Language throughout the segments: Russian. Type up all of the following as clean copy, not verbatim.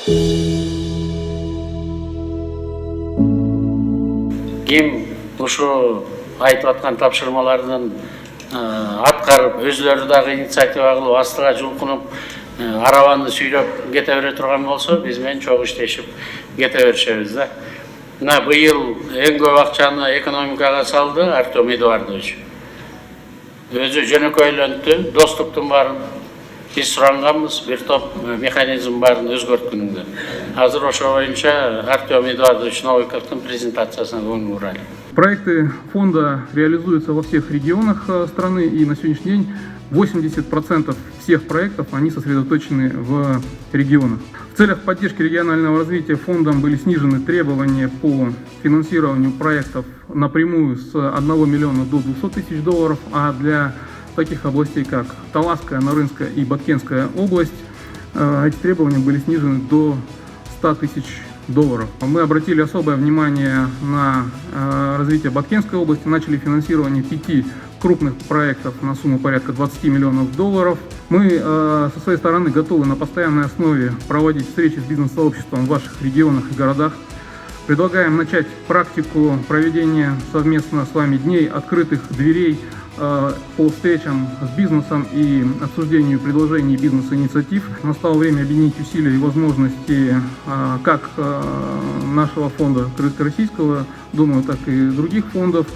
Ким ушу айтып аткан тапшырмалардан аткарып, өзлөрү дагы инициатива кылып, астыга жулкунуп, арабаны сүйлөп кете бере турган болсо, биз менен чогуу иштешип кете беришебиз да. Мына быйыл эң көп акчаны экономикага салды Артем Эдуардович. Өзү жөнөкөйлөнтү, достуктун баарын биз суранганбыз, бир топ механизм баарын өзгөрткүнүңдө. Азыр ошо боюнча Артем Эдуардович Новиковдун презентациясына көңүл бурайлы. Проекты фонда реализуются во всех регионах страны, и на сегодняшний день 80% всех проектов они сосредоточены в регионах. В целях поддержки регионального развития фондом были снижены требования по финансированию проектов напрямую с 1 миллиона до 200 тысяч долларов, а для таких областей, как Таласская, Нарынская и Баткенская область, эти требования были снижены до 100 тысяч долларов. Мы обратили особое внимание на развитие Баткенской области, начали финансирование 5 крупных проектов на сумму порядка 20 миллионов долларов. Мы со своей стороны готовы на постоянной основе проводить встречи с бизнес-сообществом в ваших регионах и городах. Предлагаем начать практику проведения совместно с вами дней открытых дверей по встречам с бизнесом и обсуждению предложений бизнес-инициатив. Настало время объединить усилия и возможности как нашего фонда Крымско-Российского, думаю, так и других фондов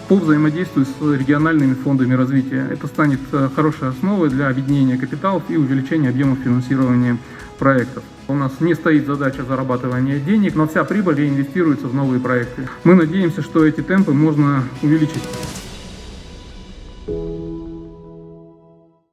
по взаимодействию с региональными фондами развития. Это станет хорошей основой для объединения капиталов и увеличения объемов финансирования проектов. У нас не стоит задача зарабатывания денег, но вся прибыль реинвестируется в новые проекты. Мы надеемся, что эти темпы можно увеличить.